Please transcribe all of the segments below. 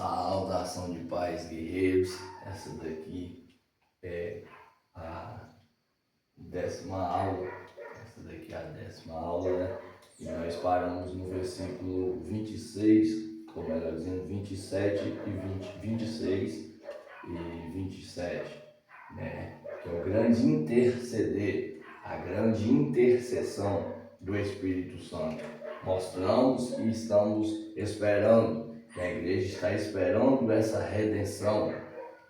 Saudação de paz, guerreiros. Essa daqui é a 10ª aula. Essa daqui é a 10ª aula, né? E nós paramos no versículo 26, ou melhor dizendo, 27 e 26 e 27, né? Que é o grande interceder, a grande intercessão do Espírito Santo. Mostramos e estamos esperando, que a igreja está esperando essa redenção.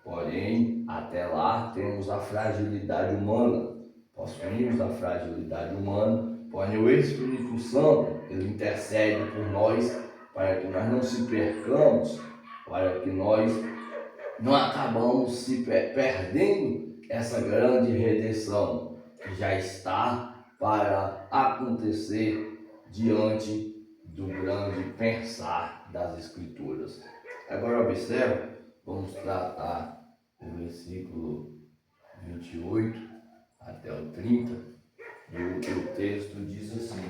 Porém, até lá temos a fragilidade humana, possuímos a fragilidade humana, porém o Espírito Santo, ele intercede por nós para que nós não se percamos, para que nós não acabamos se perdendo essa grande redenção que já está para acontecer diante do grande pensar das Escrituras. Agora observe, vamos tratar do versículo 28 até o 30, e o texto diz assim,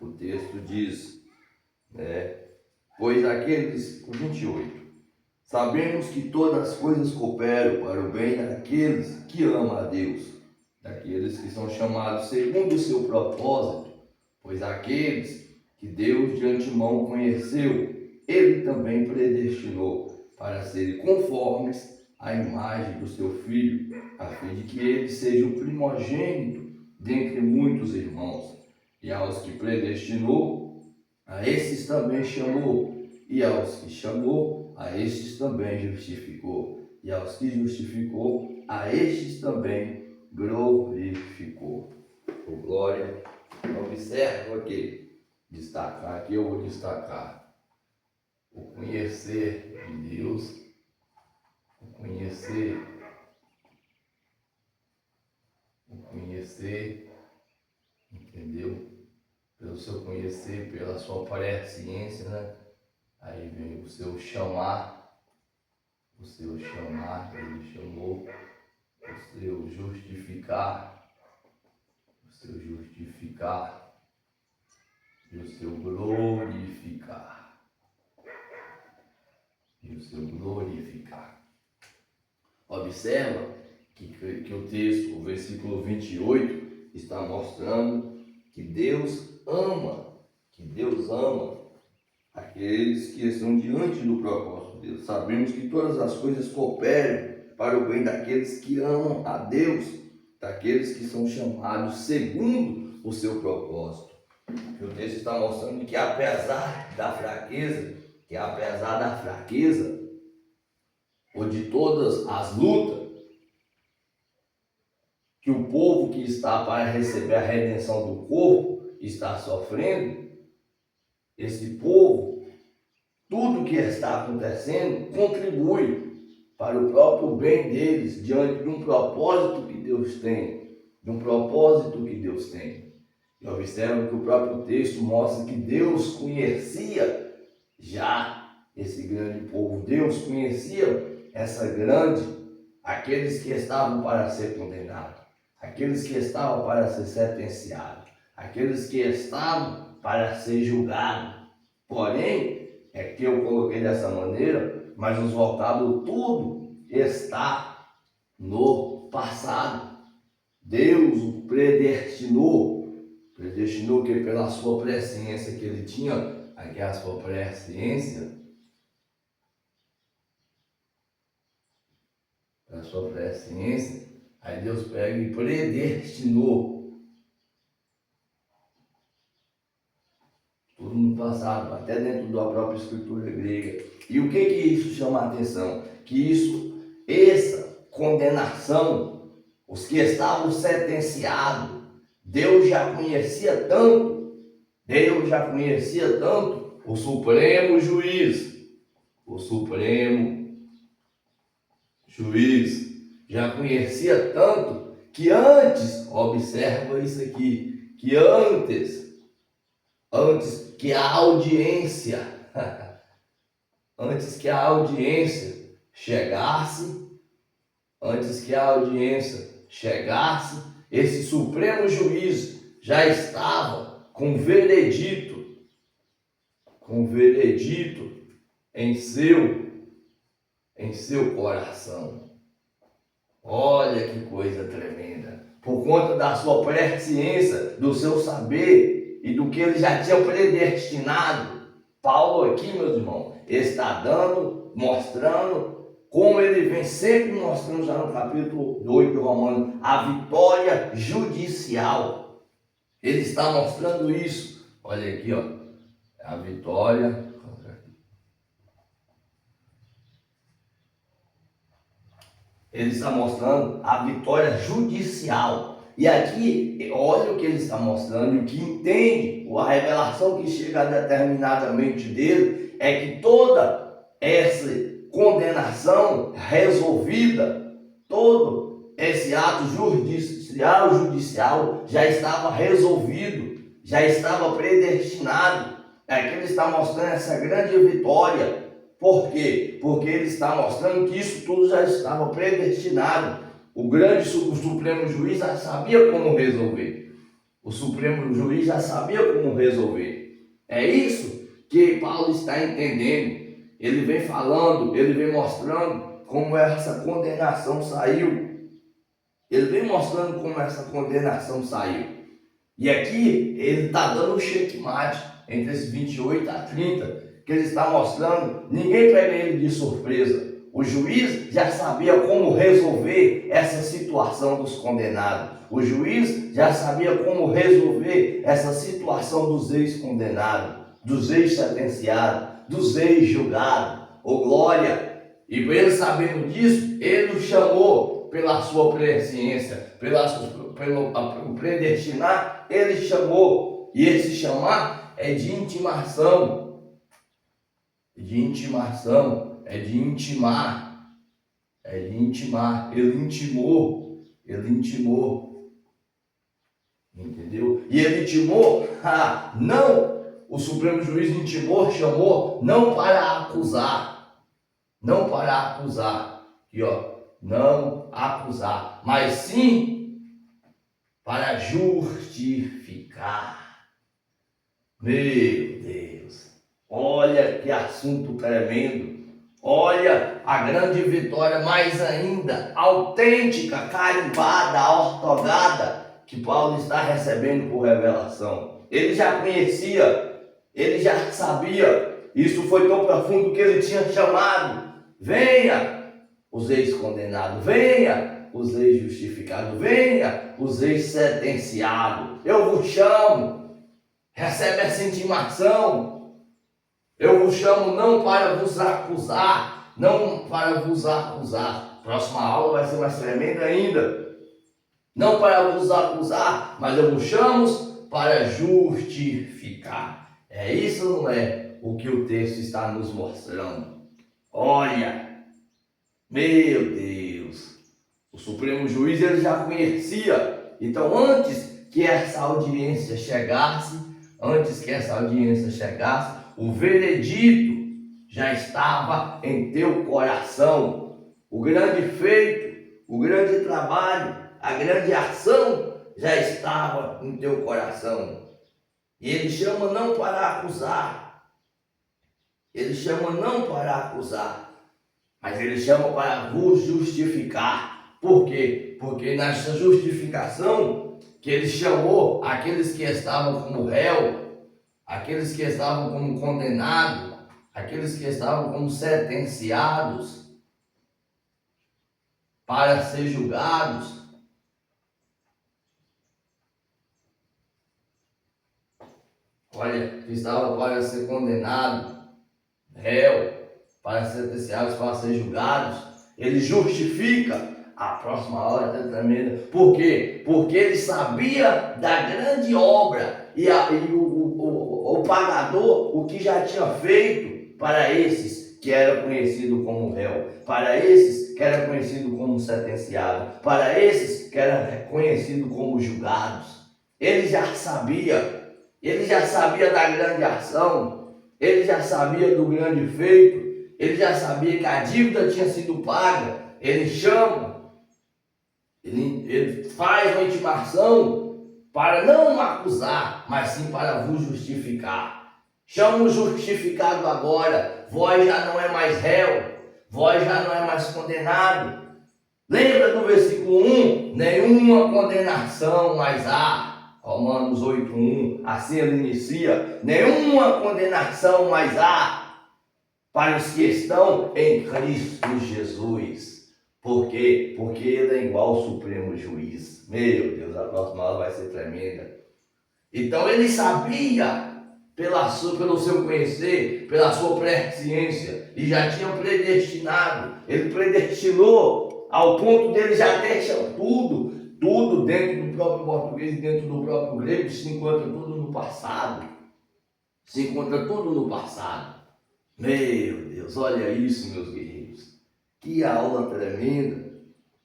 o texto diz, pois aqueles, o 28, sabemos que todas as coisas cooperam para o bem daqueles que amam a Deus, daqueles que são chamados segundo o seu propósito, pois aqueles que Deus de antemão conheceu, Ele também predestinou para serem conformes à imagem do seu Filho, a fim de que ele seja o primogênito dentre muitos irmãos. E aos que predestinou, a esses também chamou, e aos que chamou, a estes também justificou, e aos que justificou, a estes também glorificou. Oh, glória! Observa aqui, destacar aqui, eu vou destacar o conhecer de Deus, o conhecer, entendeu? Pelo seu conhecer, pela sua presciência, né? Aí vem o seu chamar, ele chamou, o seu justificar, e o seu glorificar. Observa que o texto, o versículo 28, está mostrando que Deus ama aqueles que estão diante do propósito de Deus. Sabemos que todas as coisas cooperam para o bem daqueles que amam a Deus, daqueles que são chamados segundo o seu propósito. O texto está mostrando que apesar da fraqueza, ou de todas as lutas que o povo que está para receber a redenção do corpo está sofrendo, esse povo, tudo que está acontecendo contribui para o próprio bem deles, diante de um propósito que Deus tem, E observa que o próprio texto mostra que Deus conhecia já esse grande povo, Deus conhecia aqueles que estavam para ser condenados, aqueles que estavam para ser sentenciados, aqueles que estavam para ser julgados. Porém, é que eu coloquei dessa maneira, mas os voltados tudo está no passado. Deus o predestinou que pela sua presciência que ele tinha, aqui a sua presciência, aí Deus pega e predestinou tudo no passado, até dentro da própria escritura grega. E o que isso chama a atenção? Essa condenação, os que estavam sentenciados, Deus já conhecia tanto o Supremo Juiz já conhecia tanto que antes, observa isso aqui, que antes que a audiência chegasse, esse Supremo Juiz já estava com veredito em seu coração. Olha que coisa tremenda. Por conta da sua presciência, do seu saber e do que ele já tinha predestinado, Paulo aqui, meus irmãos, está mostrando como ele vem sempre mostrando já no capítulo 8 de Romanos, a vitória judicial. Ele está mostrando isso. Olha aqui, ó, a vitória. Ele está mostrando a vitória judicial. E aqui, olha o que ele está mostrando, o que entende, a revelação que chega determinadamente dele, é que toda essa condenação resolvida, todo esse ato judicial já estava resolvido, já estava predestinado. Aqui ele está mostrando essa grande vitória. Por quê? Porque ele está mostrando que isso tudo já estava predestinado. O Supremo Juiz já sabia como resolver. O Supremo Juiz já sabia como resolver. É isso que Paulo está entendendo. Ele vem falando, ele vem mostrando como essa condenação saiu. Ele vem mostrando como essa condenação saiu. E aqui ele está dando um checkmate entre esses 28 a 30. Que ele está mostrando, ninguém pega ele de surpresa. O juiz já sabia como resolver essa situação dos condenados. O juiz já sabia como resolver essa situação dos ex-condenados, dos ex-sentenciados, dos ex-julgados. Ô glória! E ele sabendo disso, ele o chamou pela sua presciência, pelo predestinar, ele chamou. E esse chamar é de intimação. De intimação, é de intimar, ele intimou, entendeu? E ele intimou, não, o Supremo Juiz intimou, chamou, não para acusar, aqui ó, não acusar, mas sim para justificar. Meu Deus! Olha que assunto tremendo, olha a grande vitória, mais ainda, autêntica, carimbada, ortogada, que Paulo está recebendo por revelação. Ele já conhecia, ele já sabia, isso foi tão profundo que ele tinha chamado, venha os ex-condenados, venha os ex-justificados, venha os ex-sentenciados, eu vos chamo, recebe essa intimação. Eu vos chamo não para vos acusar, Próxima aula vai ser mais tremenda ainda. Não para vos acusar, mas eu vos chamo para justificar. É isso, não é? O que o texto está nos mostrando. Olha, meu Deus, o Supremo Juiz ele já conhecia. Então, antes que essa audiência chegasse, o veredito já estava em teu coração. O grande feito, o grande trabalho, a grande ação já estava em teu coração. E ele chama não para acusar. Mas ele chama para vos justificar. Por quê? Porque nessa justificação que ele chamou aqueles que estavam como réu, aqueles que estavam como condenados, aqueles que estavam como sentenciados para ser julgados. Olha, que estavam para ser condenados, réu, para ser sentenciados, para ser julgados. Ele justifica. A próxima hora é tremenda. Por quê? Porque ele sabia da grande obra e o pagador, o que já tinha feito para esses que era conhecido como réu, para esses que era conhecido como sentenciado, para esses que era conhecido como julgados. Ele já sabia da grande ação, ele já sabia do grande feito, ele já sabia que a dívida tinha sido paga. Ele chama, ele faz uma intimação para não acusar, mas sim para vos justificar. Chama o justificado agora. Vós já não é mais réu. Vós já não é mais condenado. Lembra do versículo 1? Nenhuma condenação mais há. Romanos 8:1. Assim ele inicia. Nenhuma condenação mais há para os que estão em Cristo Jesus. Por quê? Porque ele é igual ao Supremo Juiz. Meu Deus, a próxima aula vai ser tremenda. Então ele sabia, pelo seu conhecer, pela sua presciência, e já tinha predestinado. Ele predestinou ao ponto dele já deixar tudo dentro do próprio português, dentro do próprio grego, se encontra tudo no passado. Se encontra tudo no passado. Meu Deus, olha isso, meus guerreiros. Que aula tremenda.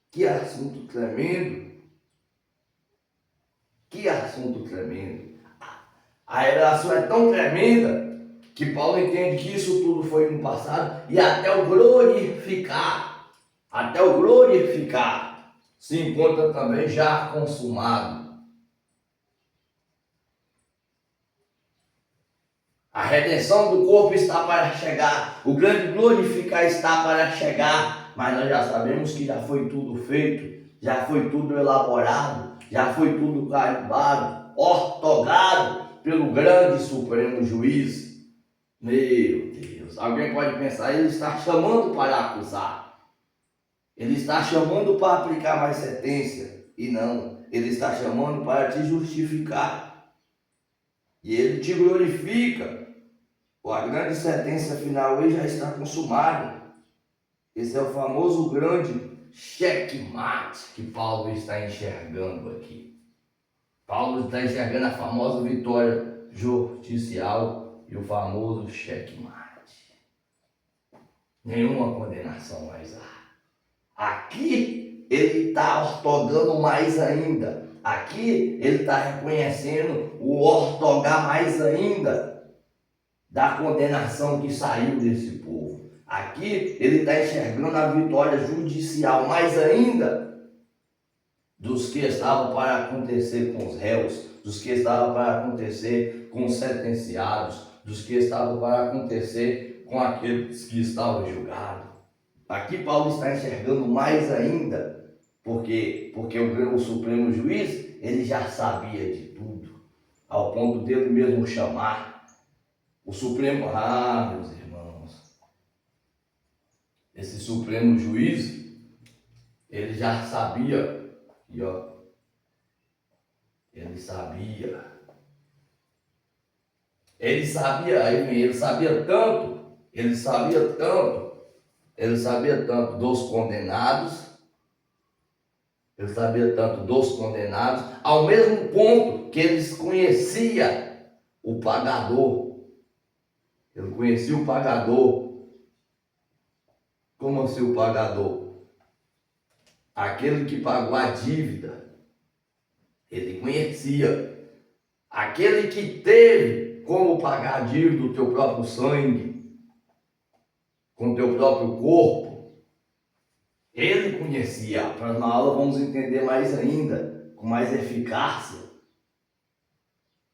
Que assunto tremendo. Que assunto tremendo. A revelação é tão tremenda que Paulo entende que isso tudo foi no passado e até o glorificar se encontra também já consumado. A redenção do corpo está para chegar, o grande glorificar está para chegar, mas nós já sabemos que já foi tudo feito, já foi tudo elaborado, já foi tudo carimbado, ortogado pelo grande Supremo Juiz. Meu Deus, alguém pode pensar, ele está chamando para acusar, ele está chamando para aplicar mais sentença, e não, ele está chamando para te justificar, e ele te glorifica. A grande sentença final aí já está consumada. Esse é o famoso grande checkmate que Paulo está enxergando aqui. Paulo está enxergando a famosa vitória judicial e o famoso checkmate. Nenhuma condenação mais há. Aqui ele está ortogando mais ainda. Aqui ele está reconhecendo o ortogar mais ainda da condenação que saiu desse povo. Aqui ele está enxergando a vitória judicial mais ainda dos que estavam para acontecer com os réus, dos que estavam para acontecer com os sentenciados, dos que estavam para acontecer com aqueles que estavam julgados. Aqui Paulo está enxergando mais ainda, porque o Supremo Juiz, ele já sabia de tudo, ao ponto dele mesmo chamar o Supremo, meus irmãos, esse Supremo Juiz, ele já sabia, e ó, ele sabia, aí ele sabia tanto dos condenados, ao mesmo ponto que eles conhecia o pagador. Ele conhecia o pagador. Como assim o pagador? Aquele que pagou a dívida. Ele conhecia. Aquele que teve como pagar a dívida do teu próprio sangue, com o teu próprio corpo. Ele conhecia. Na próxima aula vamos entender mais ainda, com mais eficácia.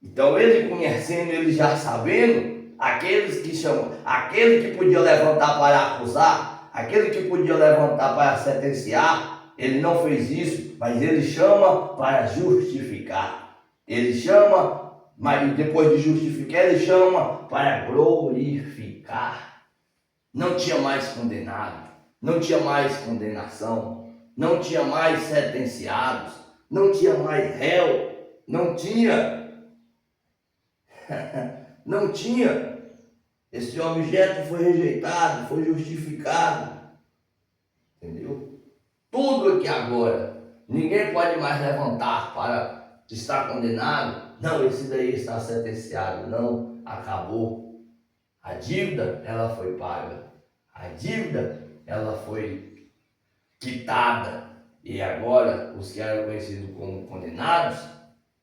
Então ele conhecendo, ele já sabendo, aquele que podia levantar para acusar, aquele que podia levantar para sentenciar, ele não fez isso, mas ele chama para justificar. Ele chama, mas depois de justificar, ele chama para glorificar. Não tinha mais condenado, não tinha mais condenação, não tinha mais sentenciados, não tinha mais réu, não tinha. Não tinha. Esse objeto foi rejeitado, foi justificado. Entendeu? Tudo aqui agora. Ninguém pode mais levantar para estar condenado. Não, esse daí está sentenciado. Não, acabou. A dívida, ela foi paga. A dívida, ela foi quitada. E agora, os que eram conhecidos como condenados,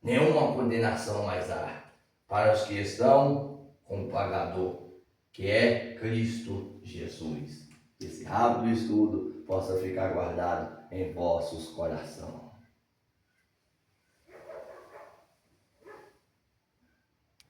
nenhuma condenação mais há para os que estão com o pagador, que é Cristo Jesus. Que esse rápido estudo possa ficar guardado em vossos corações.